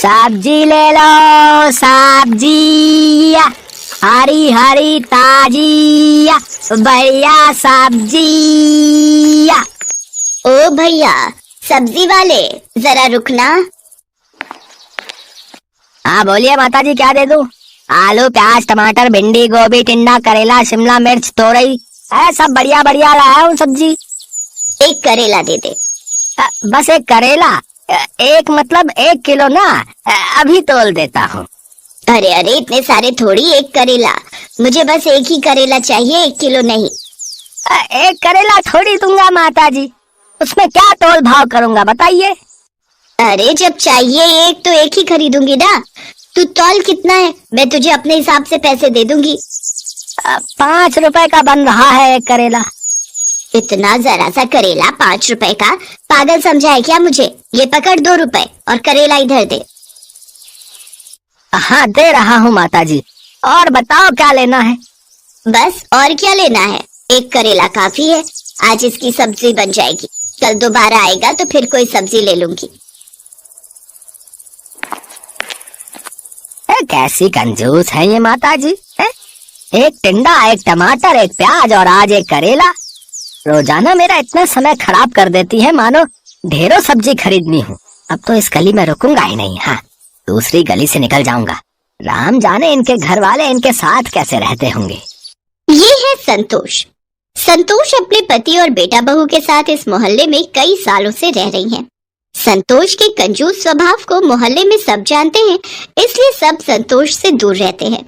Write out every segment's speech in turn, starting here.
सब्जी ले लो, सब्जी हरी हरी ताजी बढ़िया सब्जी। ओ भैया सब्जी वाले, जरा रुकना। हाँ बोलिए माताजी, क्या दे दूं? आलू प्याज टमाटर भिंडी गोभी टिंडा करेला शिमला मिर्च तोरई है, सब बढ़िया बढ़िया लाया हूँ सब्जी। एक करेला दे दे। बस एक करेला? एक मतलब 1 किलो ना, अभी तोल देता हूँ। अरे अरे इतने सारे थोड़ी, एक करेला। मुझे बस एक ही करेला चाहिए, 1 किलो नहीं। एक करेला थोड़ी दूंगा माताजी, उसमें क्या तोल भाव करूंगा बताइए। अरे जब चाहिए एक तो एक ही खरीदूंगी ना। तू तौल कितना है, मैं तुझे अपने हिसाब से पैसे दे दूंगी। 5 रुपए का बन रहा है एक करेला। इतना जरा सा करेला 5 रुपए का? पागल समझा है क्या मुझे? ये पकड़ 2 रुपए और करेला इधर दे। हाँ दे रहा हूँ माताजी, और बताओ क्या लेना है? बस और क्या लेना है, एक करेला काफी है। आज इसकी सब्जी बन जाएगी, कल दोबारा आएगा तो फिर कोई सब्जी ले लूंगी। कैसी कंजूस है ये माताजी है? एक टिंडा एक टमाटर एक प्याज और आज एक करेला। रोजाना मेरा इतना समय खराब कर देती है, मानो ढेरों सब्जी खरीदनी हूँ। अब तो इस गली में रुकूंगा ही नहीं, हाँ दूसरी गली से निकल जाऊंगा। राम जाने इनके घर वाले इनके साथ कैसे रहते होंगे। ये है संतोष। संतोष अपने पति और बेटा बहू के साथ इस मोहल्ले में कई सालों से रह रही हैं। संतोष के कंजूस स्वभाव को मोहल्ले में सब जानते हैं, इसलिए सब संतोष से दूर रहते हैं।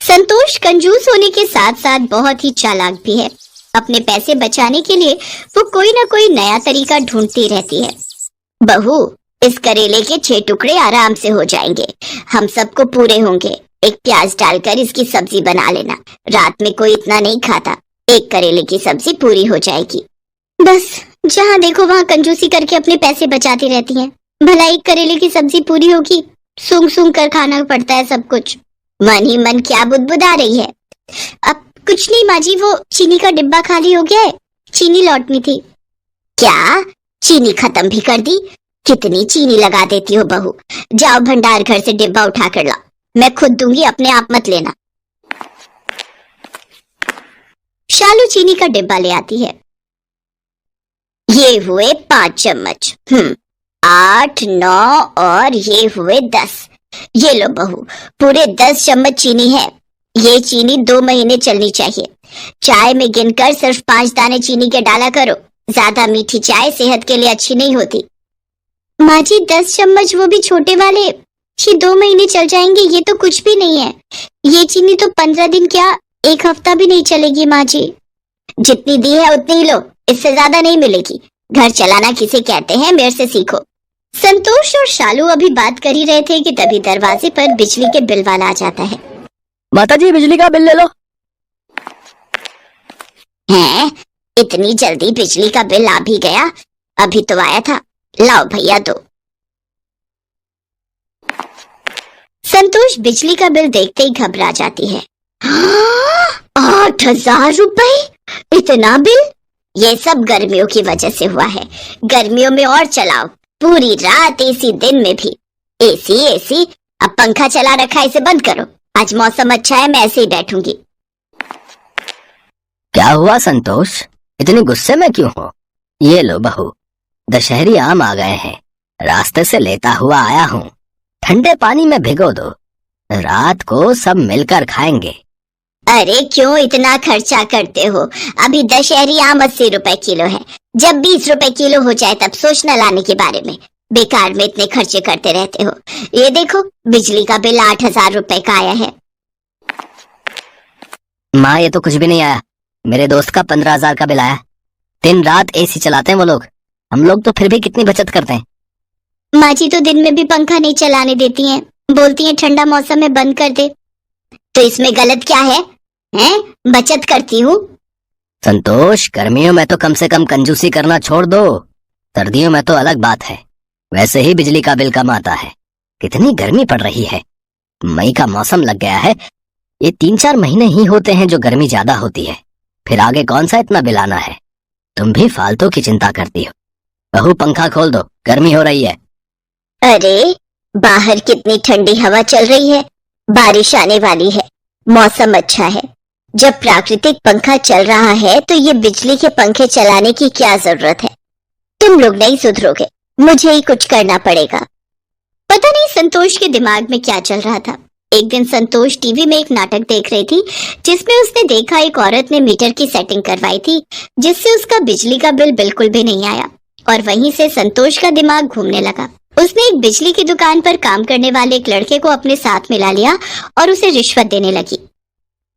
संतोष कंजूस होने के साथ साथ बहुत ही चालाक भी है। अपने पैसे बचाने के लिए वो कोई ना कोई नया तरीका ढूंढती रहती है। बहू, इस करेले के 6 टुकड़े आराम से हो जाएंगे, हम सबको पूरे होंगे। एक प्याज डालकर इसकी सब्जी बना लेना, रात में कोई इतना नहीं खाता। एक करेले की सब्जी पूरी हो जाएगी। बस जहाँ देखो वहाँ कंजूसी करके अपने पैसे बचाती रहती हैं। भला एक करेले की सब्जी पूरी होगी, सूंघ सूंघ कर खाना पड़ता है सब कुछ। मन ही मन क्या बुदबुदा रही है। अब कुछ नहीं माँ जी, वो चीनी का डिब्बा खाली हो गया है, चीनी लौटनी थी। क्या चीनी खत्म भी कर दी? कितनी चीनी लगा देती हो बहू। जाओ भंडार घर से डिब्बा उठा कर ला, मैं खुद दूंगी, अपने आप मत लेना। शालू चीनी का डिब्बा ले आती है। ये हुए 5 चम्मच, 8 9 और ये हुए 10। ये लो बहू, पूरे 10 चम्मच चीनी है। ये चीनी 2 महीने चलनी चाहिए। चाय में गिनकर सिर्फ 5 दाने चीनी के डाला करो, ज्यादा मीठी चाय सेहत के लिए अच्छी नहीं होती। माँ जी 10 चम्मच, वो भी छोटे वाले, ये 2 महीने चल जाएंगे, ये तो कुछ भी नहीं है। ये चीनी तो 15 दिन क्या 1 हफ्ता भी नहीं चलेगी माँ जी। जितनी दी है उतनी ही लो, इससे ज्यादा नहीं मिलेगी। घर चलाना किसे कहते हैं, मेरे से सीखो। संतोष और शालू अभी बात कर ही रहे थे कि तभी दरवाजे पर बिजली के बिल वाला आ जाता है। माताजी बिजली का बिल ले लो। हैं, इतनी जल्दी बिजली का बिल आ भी गया? अभी तो आया था, लाओ भैया दो। संतोष बिजली का बिल देखते ही घबरा जाती है। 8,000 रुपए, इतना बिल? ये सब गर्मियों की वजह से हुआ है। गर्मियों में और चलाओ, पूरी रात एसी, दिन में भी एसी एसी। अब पंखा चला रखा है, इसे बंद करो। आज मौसम अच्छा है, मैं ऐसे ही बैठूंगी। क्या हुआ संतोष, इतनी गुस्से में क्यों हो? ये लो बहू, दशहरी आम आ गए हैं, रास्ते से लेता हुआ आया हूँ। ठंडे पानी में भिगो दो, रात को सब मिलकर खाएंगे। अरे क्यों इतना खर्चा करते हो? अभी दशहरी आम 80 रुपए किलो है, जब 20 रुपए किलो हो जाए तब सोचना लाने के बारे में। बेकार में इतने खर्चे करते रहते हो। ये देखो बिजली का बिल 8,000 रुपए का आया है। माँ ये तो कुछ भी नहीं आया, मेरे दोस्त का 15,000 का बिल आया। दिन रात एसी चलाते हैं वो लोग, हम लोग तो फिर भी कितनी बचत करते हैं। माँ जी तो दिन में भी पंखा नहीं चलाने देती हैं, बोलती हैं ठंडा मौसम में बंद कर दे। तो इसमें गलत क्या है? हैं? बचत करती हूँ। संतोष गर्मियों में तो कम से कम कंजूसी करना छोड़ दो, सर्दियों में तो अलग बात है। वैसे ही बिजली का बिल कम आता है। कितनी गर्मी पड़ रही है, मई का मौसम लग गया है। ये 3-4 महीने ही होते हैं जो गर्मी ज्यादा होती है, फिर आगे कौन सा इतना बिल आना है। तुम भी फालतू की चिंता करती हो। बहू पंखा खोल दो, गर्मी हो रही है। अरे बाहर कितनी ठंडी हवा चल रही है, बारिश आने वाली है, मौसम अच्छा है। जब प्राकृतिक पंखा चल रहा है तो ये बिजली के पंखे चलाने की क्या जरूरत है? तुम लोग नहीं सुधरोगे, मुझे ही कुछ करना पड़ेगा। पता नहीं संतोष के दिमाग में क्या चल रहा था। एक दिन संतोष टीवी में एक नाटक देख रही थी जिसमें उसने देखा एक औरत ने मीटर की सेटिंग करवाई थी जिससे उसका बिजली का बिल बिल्कुल भी नहीं आया, और वहीं से संतोष का दिमाग घूमने लगा। उसने एक बिजली की दुकान पर काम करने वाले एक लड़के को अपने साथ मिला लिया और उसे रिश्वत देने लगी।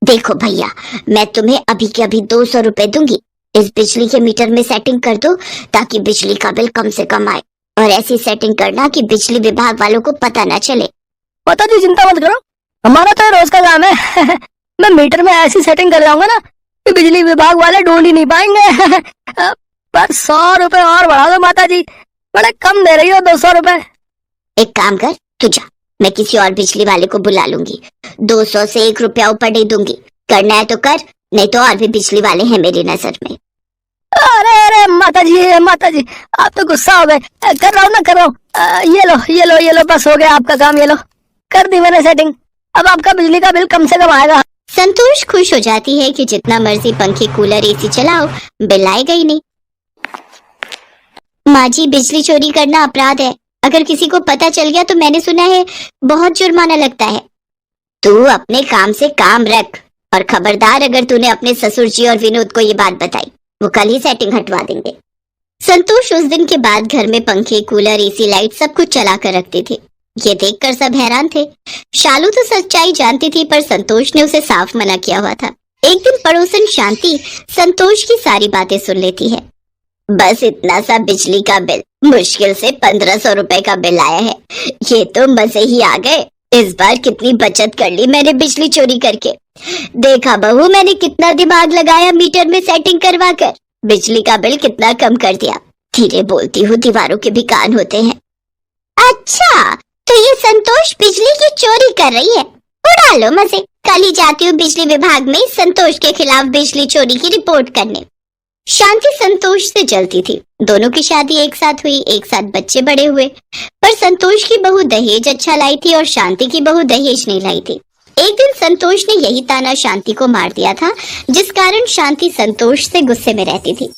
देखो भैया, मैं तुम्हें अभी के अभी 200 रुपए दूंगी, इस बिजली के मीटर में सेटिंग कर दो ताकि बिजली का बिल कम से कम आए, और ऐसी सेटिंग करना कि बिजली विभाग वालों को पता ना चले। पता जी, चिंता मत करो, हमारा तो रोज का काम है। मैं मीटर में ऐसी सेटिंग कर जाऊंगा ना कि बिजली विभाग वाले ढूंढ ही नहीं पाएंगे। पर 100 रुपए और बढ़ा दो माता जी, बड़े कम दे रही हो 200 रुपए। एक काम कर, तू जा, मैं किसी और बिजली वाले को बुला लूंगी। 200 से 1 रुपया ऊपर नहीं दूंगी। करना है तो कर, नहीं तो और भी बिजली वाले हैं मेरी नजर में। अरे अरे माता जी, आप तो गुस्सा हो गए। कर रहा हूँ ना, कर रहा हूँ। ये लो, बस हो गया आपका काम। ये लो, कर दी मैंने सेटिंग। अब आपका बिजली का बिल कम से कम आएगा। संतोष खुश हो जाती है कि जितना मर्जी पंखे, कूलर, एसी चलाओ, बिल आएगा ही नहीं। माँ जी, बिजली चोरी करना अपराध है, अगर किसी को पता चल गया तो मैंने सुना है बहुत जुर्माना लगता है। तू अपने काम से काम रख, और खबरदार अगर तूने अपने ससुर जी और विनोद को ये बात बताई, वो कल ही सेटिंग हटवा देंगे। संतोष उस दिन के बाद घर में पंखे, कूलर, एसी, लाइट सब कुछ चला कर रखती थी। ये देखकर सब हैरान थे। शालू तो सच्चाई जानती थी, पर संतोष ने उसे साफ मना किया हुआ था। एक दिन पड़ोसन शांति संतोष की सारी बातें सुन लेती है। बस इतना सा बिजली का बिल, मुश्किल से 1500 रुपए का बिल आया है। ये तो मजे ही आ गए। इस बार कितनी बचत कर ली मैंने बिजली चोरी करके। देखा बहू, मैंने कितना दिमाग लगाया मीटर में सेटिंग करवा कर, बिजली का बिल कितना कम कर दिया। धीरे बोलती हूँ, दीवारों के भी कान होते हैं। अच्छा, तो ये संतोष बिजली की चोरी कर रही है। उड़ा लो मजे, कल ही जाती हूँ बिजली विभाग में संतोष के खिलाफ बिजली चोरी की रिपोर्ट करने। शांति संतोष से जलती थी। दोनों की शादी एक साथ हुई, एक साथ बच्चे बड़े हुए, पर संतोष की बहू दहेज अच्छा लाई थी और शांति की बहू दहेज नहीं लाई थी। एक दिन संतोष ने यही ताना शांति को मार दिया था, जिस कारण शांति संतोष से गुस्से में रहती थी।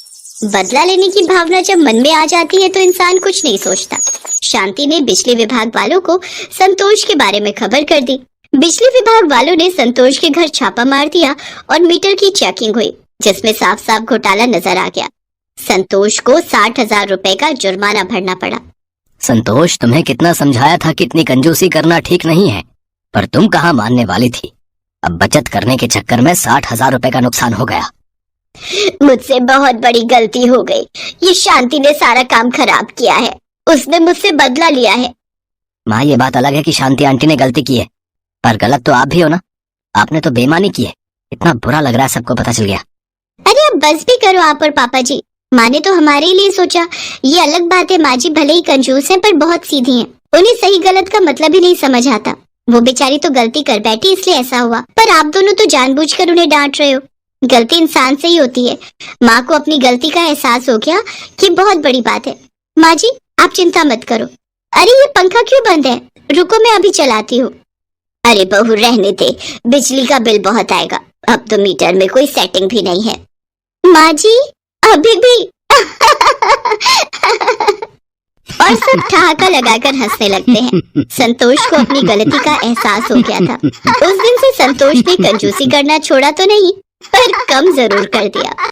बदला लेने की भावना जब मन में आ जाती है तो इंसान कुछ नहीं सोचता। शांति ने बिजली विभाग वालों को संतोष के बारे में खबर कर दी। बिजली विभाग वालों ने संतोष के घर छापा मार दिया और मीटर की चेकिंग हुई, जिसमें साफ साफ घोटाला नजर आ गया। संतोष को 60,000 रुपए का जुर्माना भरना पड़ा। संतोष, तुम्हें कितना समझाया था कि इतनी कंजूसी करना ठीक नहीं है, पर तुम कहाँ मानने वाली थी। अब बचत करने के चक्कर में 60,000 रुपए का नुकसान हो गया। मुझसे बहुत बड़ी गलती हो गई। ये शांति ने सारा काम खराब किया है, उसने मुझसे बदला लिया है। माँ, ये बात अलग है कि शांति आंटी ने गलती की है, पर गलत तो आप भी हो ना। आपने तो बेईमानी की है। इतना बुरा लग रहा है, सबको पता चल गया। अरे अब बस भी करो आप और पापा जी। माँ ने तो हमारे लिए सोचा। ये अलग बात है, माँ जी भले ही कंजूस हैं पर बहुत सीधी हैं। उन्हें सही गलत का मतलब ही नहीं समझ आता। वो बेचारी तो गलती कर बैठी इसलिए ऐसा हुआ, पर आप दोनों तो जानबूझकर उन्हें डांट रहे हो। गलती इंसान से ही होती है। माँ को अपनी गलती का एहसास हो गया कि बहुत बड़ी बात है। माँ जी आप चिंता मत करो। अरे ये पंखा क्यों बंद है? रुको मैं अभी चलाती हूँ। अरे बहू रहने दे, बिजली का बिल बहुत आएगा। अब तो मीटर में कोई सेटिंग भी नहीं है। माँ जी अभी भी और सब ठहाका लगाकर हंसने लगते हैं। संतोष को अपनी गलती का एहसास हो गया था। उस दिन से संतोष ने कंजूसी करना छोड़ा तो नहीं, पर कम जरूर कर दिया।